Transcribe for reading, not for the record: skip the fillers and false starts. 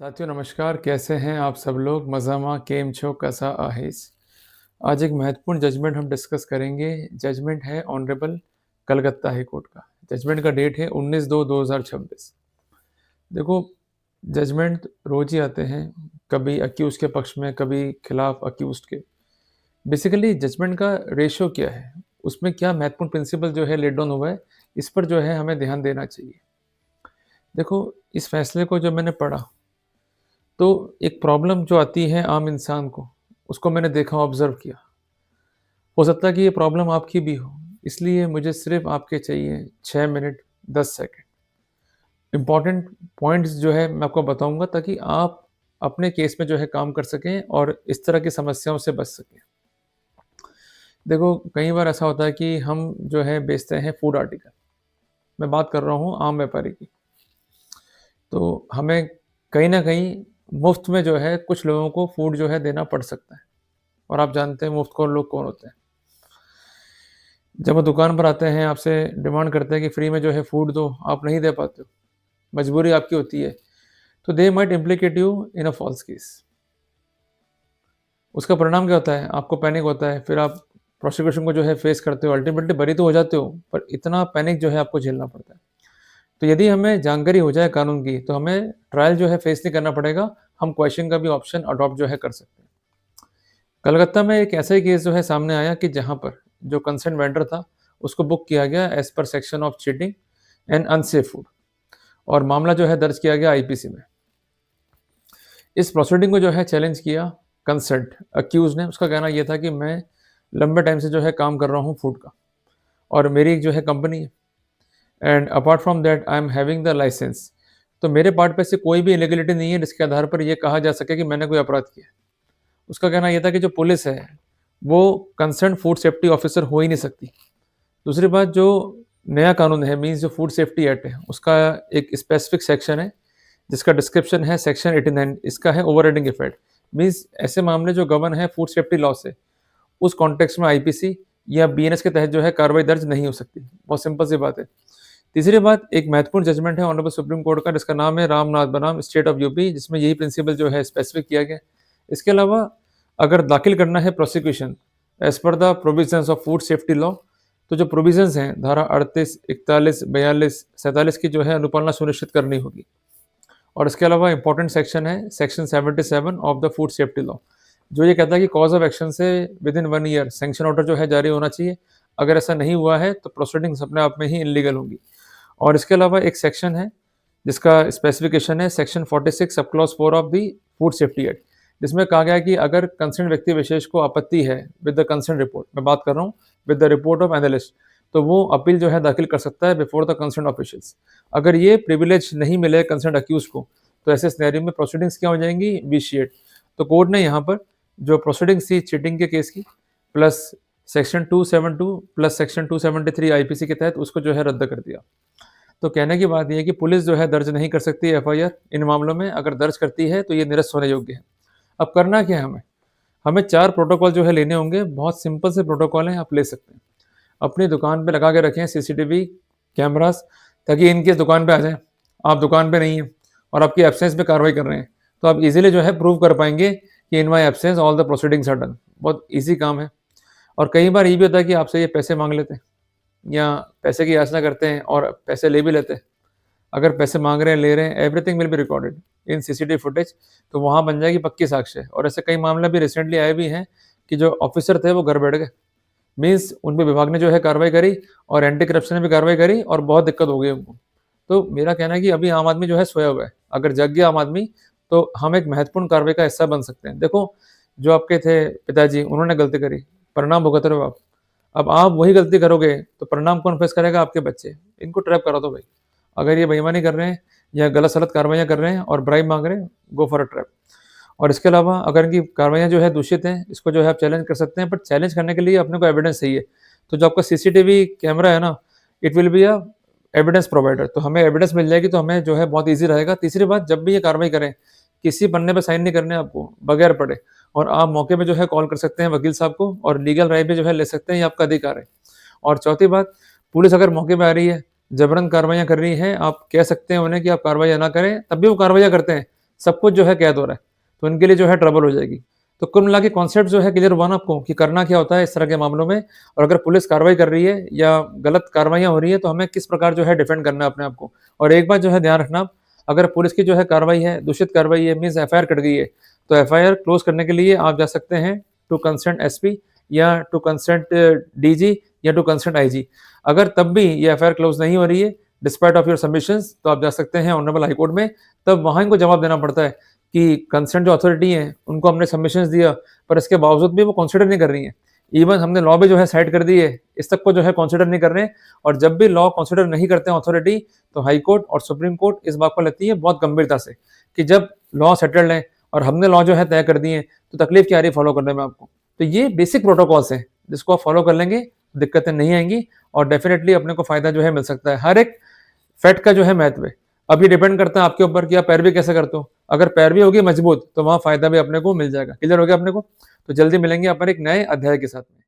साथियों नमस्कार, कैसे हैं आप सब लोग? मज़ामा केम छो कसा आहेस? आज एक महत्वपूर्ण जजमेंट हम डिस्कस करेंगे। जजमेंट है ऑनरेबल कलकत्ता हाई कोर्ट का। जजमेंट का डेट है 19/2/2026। देखो, जजमेंट रोज़ ही आते हैं, कभी अक्यूज़ के पक्ष में, कभी खिलाफ अक्यूज़्ड के। बेसिकली जजमेंट का रेशियो क्या है? उसमें क्या महत्वपूर्ण प्रिंसिपल जो है लेट डाउन हुआ है, इस पर जो है हमें ध्यान देना चाहिए। देखो, इस फैसले को जब मैंने पढ़ा तो एक प्रॉब्लम जो आती है आम इंसान को, उसको मैंने देखा, ऑब्ज़र्व किया। हो सकता है कि ये प्रॉब्लम आपकी भी हो, इसलिए मुझे सिर्फ़ आपके चाहिए 6 मिनट 10 सेकंड। इम्पोर्टेंट पॉइंट्स जो है मैं आपको बताऊँगा ताकि आप अपने केस में जो है काम कर सकें और इस तरह की समस्याओं से बच सकें। देखो, कई बार ऐसा होता है कि हम जो है बेचते हैं फूड आर्टिकल। मैं बात कर रहा हूँ आम व्यापारी की। तो हमें कहीं न कहीं मुफ़्त में जो है कुछ लोगों को फूड जो है देना पड़ सकता है। और आप जानते हैं मुफ्तखोर लोग कौन होते हैं। जब वो दुकान पर आते हैं, आपसे डिमांड करते हैं कि फ्री में जो है फूड दो, आप नहीं दे पाते हो, मजबूरी आपकी होती है, तो they might implicate you in a false case. उसका परिणाम क्या होता है? आपको पैनिक होता है, फिर आप प्रोसिक्यूशन को जो है फेस करते हो, अल्टीमेटली बरी तो हो जाते हो, पर इतना पैनिक जो है आपको झेलना पड़ता है। तो यदि हमें जानकारी हो जाए कानून की, तो हमें ट्रायल जो है फेस नहीं करना पड़ेगा, हम क्वेश्चन का भी ऑप्शन अडॉप्ट जो है कर सकते हैं। कलकत्ता में एक ऐसा ही केस जो है सामने आया कि जहाँ पर जो कंसर्न वेंडर था, उसको बुक किया गया as per section of cheating and unsafe food और मामला जो है दर्ज किया गया आईपीसी में। इस प्रोसीडिंग को जो है चैलेंज किया कंसर्न्ड अक्यूज़ ने। उसका कहना ये था कि मैं लंबे टाइम से जो है काम कर रहा हूँ फूड का और मेरी एक जो है कंपनी है and apart from that I am having the licence. तो मेरे पार्ट पे से कोई भी इलीगलिटी नहीं है जिसके आधार पर ये कहा जा सके कि मैंने कोई अपराध किया। उसका कहना ये था कि जो पुलिस है, वो कंसर्न फूड सेफ्टी ऑफिसर हो ही नहीं सकती। दूसरी बात, जो नया कानून है मीन्स जो फूड सेफ्टी एक्ट है, उसका एक स्पेसिफिक सेक्शन है जिसका डिस्क्रिप्शन है सेक्शन 89। इसका है ओवरराइडिंग इफेक्ट। मीन्स ऐसे मामले जो गवर्न है फूड सेफ्टी लॉ से, उस कॉन्टेक्स्ट में आईपीसी या बीएनएस के तहत जो है कार्रवाई दर्ज नहीं हो सकती। बहुत सिंपल सी बात है। तीसरी बात, एक महत्वपूर्ण जजमेंट है ऑनरेबल सुप्रीम कोर्ट का जिसका नाम है रामनाथ बनाम स्टेट ऑफ यूपी, जिसमें यही प्रिंसिपल जो है स्पेसिफिक किया गया। इसके अलावा अगर दाखिल करना है prosecution as per the provisions of food safety law, तो जो प्रोविजंस हैं धारा 38, 41, 42, 47 की जो है अनुपालना सुनिश्चित करनी होगी। और इसके अलावा इंपॉर्टेंट सेक्शन है section 77 of the food safety law, जो ये कहता है कि कॉज ऑफ एक्शन से with in 1 year sanction order जो है जारी होना चाहिए। अगर ऐसा नहीं हुआ है तो प्रोसीडिंग्स अपने आप में ही इलीगल होंगी। और इसके अलावा एक सेक्शन है जिसका स्पेसिफिकेशन है section 46 sub clause 4 of the food safety act, जिसमें कहा गया है कि अगर कंसर्न व्यक्ति विशेष को आपत्ति है विद द कंसर्न रिपोर्ट, मैं बात कर रहा हूँ with the report of analyst, तो वो अपील जो है दाखिल कर सकता है बिफोर द कंसर्न ऑफिशियल्स। अगर ये प्रिविलेज नहीं मिले कंसर्न अक्यूज को, तो ऐसे सिनेरियो में प्रोसीडिंग्स क्या हो जाएंगी? विशिएट। तो कोर्ट ने यहाँ पर जो प्रोसीडिंग्स थी चीटिंग के केस की, plus section 272 plus section 273 IPC के तहत उसको जो है रद्द कर दिया। तो कहने की बात ये है कि पुलिस जो है दर्ज नहीं कर सकती एफआईआर इन मामलों में, अगर दर्ज करती है तो ये निरस्त होने योग्य है। अब करना क्या है हमें? हमें 4 प्रोटोकॉल जो है लेने होंगे। बहुत सिंपल से प्रोटोकॉल हैं, आप ले सकते हैं। अपनी दुकान पे लगा के रखें सीसीटीवी कैमरास, ताकि इनकेस दुकान पे आ जाएँ, आप दुकान पे नहीं हैं और आपकी एब्सेंस पे कार्रवाई कर रहे हैं, तो आप इज़िली जो है प्रूव कर पाएँगे कि in my absence all the proceedings are done. बहुत ईज़ी काम है। और कई बार ये भी होता है कि आपसे ये पैसे माँग लेते हैं या पैसे की याचना करते हैं और पैसे ले भी लेते हैं। अगर पैसे माँग रहे हैं, ले रहे हैं, everything will be recorded in CCTV footage, तो वहाँ बन जाएगी पक्की साक्ष्य। और ऐसे कई मामले भी रिसेंटली आए भी हैं कि जो ऑफिसर थे वो घर बैठ गए। मीन्स उन पे विभाग ने जो है कार्रवाई करी और एंटी करप्शन ने भी कार्रवाई करी और बहुत दिक्कत हो गई उनको। तो मेरा कहना है कि अभी आम आदमी जो है सोया हुआ है। अगर जग गया आम आदमी, तो हम एक महत्वपूर्ण कार्रवाई का हिस्सा बन सकते हैं। देखो, जो आपके थे पिताजी, उन्होंने गलती करी, परिणाम भुगत रहे हो आप। अब आप वही गलती करोगे तो परिणाम कौन फेस करेगा? आपके बच्चे। इनको ट्रैप करा दो भाई। अगर ये बेईमानी कर रहे हैं या गलत-सलत कार्रवाइयाँ कर रहे हैं और ब्राइब माँग रहे हैं, गो फॉर अ ट्रैप। और इसके अलावा अगर इनकी कार्रवाइयाँ जो है दूषित हैं, इसको जो है आप चैलेंज कर सकते हैं, बट चैलेंज करने के लिए अपने को एविडेंस चाहिए। तो जो आपका सीसीटीवी कैमरा है ना, it will be a evidence provider. तो हमें एविडेंस मिल जाएगी तो हमें जो है बहुत ईज़ी रहेगा। तीसरी बात, जब भी ये कार्रवाई करें, किसी पन्ने पे साइन नहीं करने आपको, बगैर पढ़े, और आप मौके पे जो है कॉल कर सकते हैं वकील साहब को और लीगल राय भी जो है ले सकते हैं, ये आपका अधिकार है। और चौथी बात, पुलिस अगर मौके पे आ रही है, जबरन कार्रवाइयाँ कर रही है, आप कह सकते हैं उन्हें कि आप कार्रवाइयाँ ना करें, तब भी वो कार्रवाइयाँ करते हैं। सब कुछ जो है कैद हो रहा है, तो इनके लिए जो है ट्रबल हो जाएगी। तो कुल मिला के कॉन्सेप्ट जो है क्लियर हुआ ना आपको कि करना क्या होता है इस तरह के मामलों में, और अगर पुलिस कार्रवाई कर रही है या गलत कार्रवाइयाँ हो रही है तो हमें किस प्रकार जो है डिफेंड करना है अपने आप को। और एक बात जो है ध्यान रखना, अगर पुलिस की जो है कार्रवाई है, दूषित कार्रवाई है, मीन्स एफआईआर कट गई है, तो एफआईआर क्लोज करने के लिए आप जा सकते हैं टू कंसर्न एसपी या टू कंसर्न डीजी या टू कंसर्न आईजी। अगर तब भी ये एफआईआर क्लोज नहीं हो रही है डिस्पाइट ऑफ योर सबमिशंस, तो आप जा सकते हैं ऑनरेबल हाई कोर्ट में। तब वहाँ इनको जवाब देना पड़ता है कि कंसर्न जो अथॉरिटी है उनको हमने सबमिशंस दिया, पर इसके बावजूद भी वो कंसिडर नहीं कर रही हैं। इवन हमने लॉ भी जो है साइड कर दी है, इस तक को जो है कंसिडर नहीं कर रहे हैं। और जब भी लॉ कंसिडर नहीं करते हैं अथॉरिटी, तो हाई कोर्ट और सुप्रीम कोर्ट इस बात को लेती है बहुत गंभीरता से कि जब लॉ सेटल्ड है और हमने लॉ जो है तय कर दिए, तो तकलीफ क्या आ रही है फॉलो करने में आपको। तो ये बेसिक प्रोटोकॉल्स हैं जिसको आप फॉलो कर लेंगे, दिक्कतें नहीं आएंगी और डेफिनेटली अपने को फायदा जो है मिल सकता है। हर एक फैक्ट का जो है महत्व है। अब ये डिपेंड करता है आपके ऊपर कि आप पैरवी कैसे करते हो। अगर पैरवी होगी मजबूत, तो वहाँ फायदा भी अपने को मिल जाएगा। क्लियर हो गया अपने को? तो जल्दी मिलेंगे अपन एक नए अध्याय के साथ में।